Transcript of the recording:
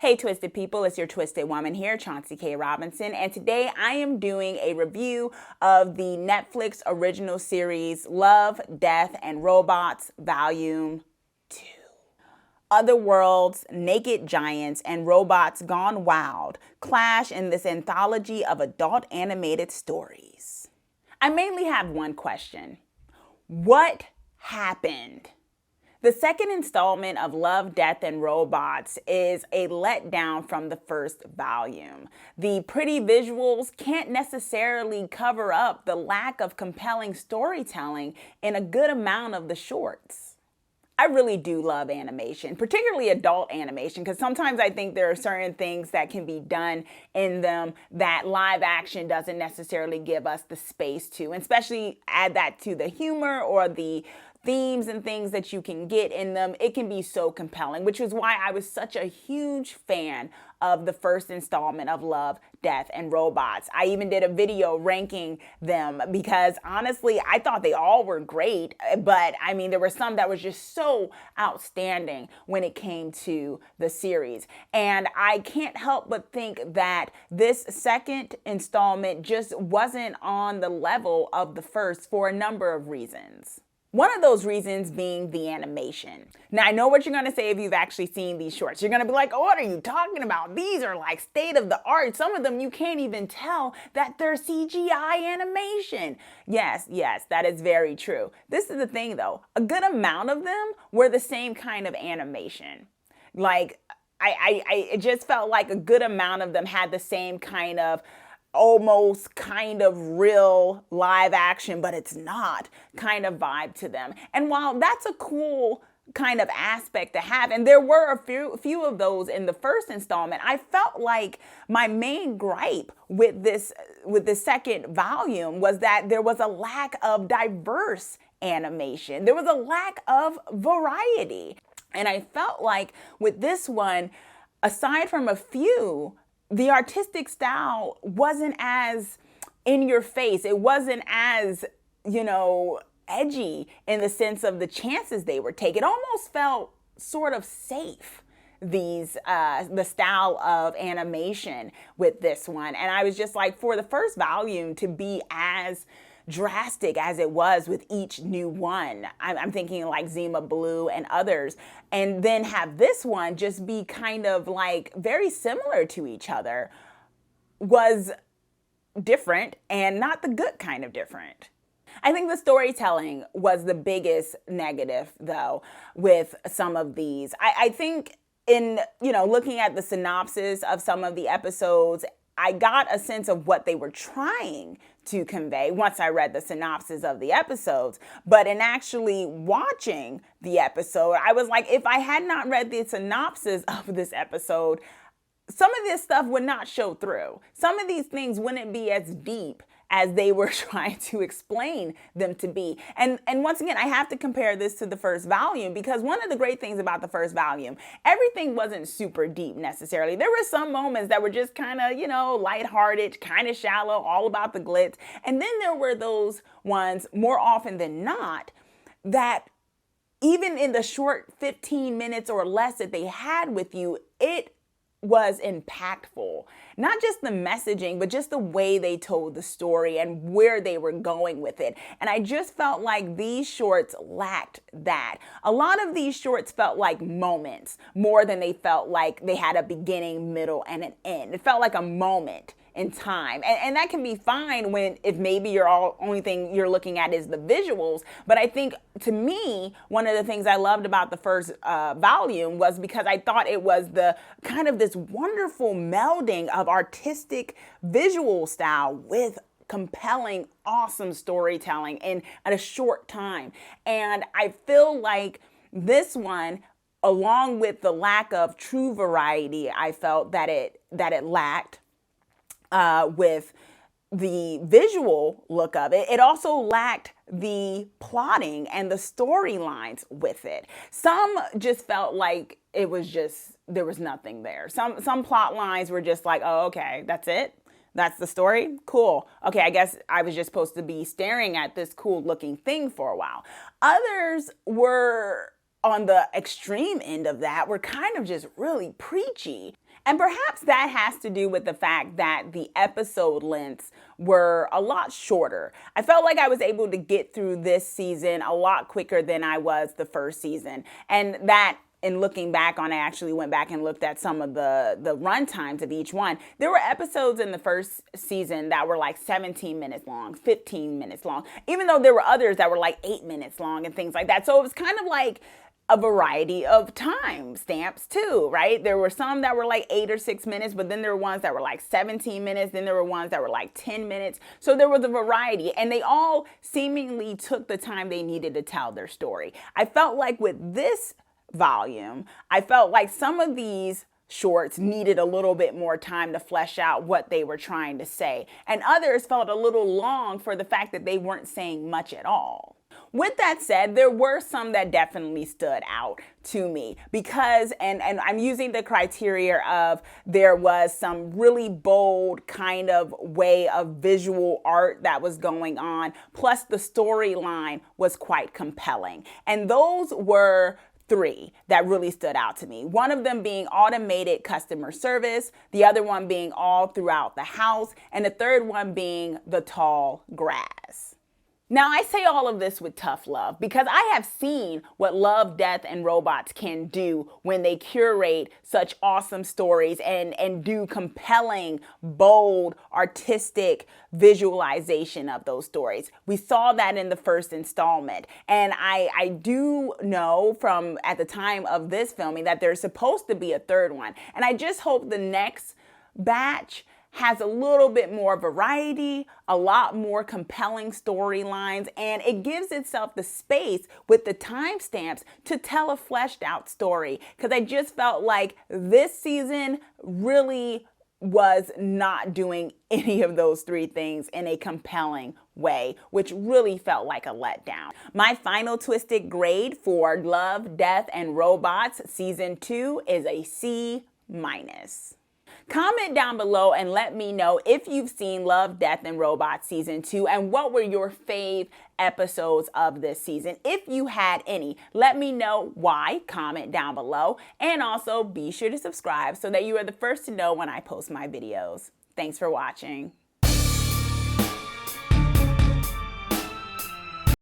Hey Twisted People, it's your Twisted Woman here, Chauncey K. Robinson, and today I am doing a review of the Netflix original series Love, Death, and Robots Volume 2. Other worlds, naked giants, and robots gone wild clash in this anthology of adult animated stories. I mainly have one question. What happened? The second installment of Love, Death, and Robots is a letdown from the first volume. The pretty visuals can't necessarily cover up the lack of compelling storytelling in a good amount of the shorts. I really do love animation, particularly adult animation, because sometimes I think there are certain things that can be done in them that live action doesn't necessarily give us the space to, and especially add that to the humor or the themes and things that you can get in them. It can be so compelling, which is why I was such a huge fan of the first installment of Love, Death, and Robots. I even did a video ranking them because honestly, I thought they all were great, but I mean, there were some that was just so outstanding when it came to the series. And I can't help but think that this second installment just wasn't on the level of the first for a number of reasons. One of those reasons being the animation. Now, I know what you're going to say if you've actually seen these shorts. You're going to be like, oh, what are you talking about? These are like state of the art. Some of them you can't even tell that they're CGI animation. Yes, that is very true. This is the thing though. A good amount of them were the same kind of animation. Like, it just felt like a good amount of them had the same kind of almost kind of real live action, but it's not kind of vibe to them. And while that's a cool kind of aspect to have, and there were a few of those in the first installment, I felt like my main gripe with the second volume was that there was a lack of diverse animation. There was a lack of variety. And I felt like with this one, aside from a few, the artistic style wasn't as in your face. It wasn't as, edgy in the sense of the chances they were taking. It almost felt sort of safe, the style of animation with this one. And I was just like, for the first volume to be as drastic as it was with each new one. I'm thinking like Zima Blue and others, and then have this one just be kind of like very similar to each other was different, and not the good kind of different. I think the storytelling was the biggest negative though with some of these. I think in, looking at the synopsis of some of the episodes, I got a sense of what they were trying to convey once I read the synopsis of the episodes. But in actually watching the episode, I was like, if I had not read the synopsis of this episode, some of this stuff would not show through. Some of these things wouldn't be as deep as they were trying to explain them to be. And once again, I have to compare this to the first volume, because one of the great things about the first volume, everything wasn't super deep necessarily. There were some moments that were just kind of, lighthearted, kind of shallow, all about the glitz. And then there were those ones, more often than not, that even in the short 15 minutes or less that they had with you, it was impactful. Not just the messaging, but just the way they told the story and where they were going with it. And I just felt like these shorts lacked that. A lot of these shorts felt like moments more than they felt like they had a beginning, middle, and an end. It felt like a moment in time. And that can be fine if maybe only thing you're looking at is the visuals. But I think, to me, one of the things I loved about the first volume was because I thought it was the kind of this wonderful melding of artistic visual style with compelling, awesome storytelling in at a short time. And I feel like this one, along with the lack of true variety, I felt that it lacked. With the visual look of it, it also lacked the plotting and the storylines with it. Some just felt like there was nothing there. Some plot lines were just like, oh, okay, that's it. That's the story? Cool. Okay, I guess I was just supposed to be staring at this cool looking thing for a while. Others were on the extreme end of that, were kind of just really preachy. And perhaps that has to do with the fact that the episode lengths were a lot shorter. I felt like I was able to get through this season a lot quicker than I was the first season. And that, in looking back on it, I actually went back and looked at some of the run times of each one. There were episodes in the first season that were like 17 minutes long, 15 minutes long, even though there were others that were like 8 minutes long and things like that. So it was kind of like a variety of time stamps too, right? There were some that were like 8 or 6 minutes, but then there were ones that were like 17 minutes. Then there were ones that were like 10 minutes. So there was a variety, and they all seemingly took the time they needed to tell their story. I felt like with this volume, I felt like some of these shorts needed a little bit more time to flesh out what they were trying to say, and others felt a little long for the fact that they weren't saying much at all. With that said, there were some that definitely stood out to me because, and I'm using the criteria of there was some really bold kind of way of visual art that was going on, plus the storyline was quite compelling. And those were 3 that really stood out to me. One of them being automated customer service, the other one being all throughout the house, and the third one being the tall grass. Now, I say all of this with tough love because I have seen what Love, Death, and Robots can do when they curate such awesome stories and do compelling, bold, artistic visualization of those stories. We saw that in the first installment. And I do know from at the time of this filming that there's supposed to be a third one. And I just hope the next batch has a little bit more variety, a lot more compelling storylines, and it gives itself the space with the timestamps to tell a fleshed out story. Because I just felt like this season really was not doing any of those 3 things in a compelling way, which really felt like a letdown. My final twisted grade for Love, Death, and Robots Season 2 is a C-. Comment down below and let me know if you've seen Love, Death, and Robots Season 2 and what were your fave episodes of this season. If you had any, let me know why. Comment down below. And also be sure to subscribe so that you are the first to know when I post my videos. Thanks for watching.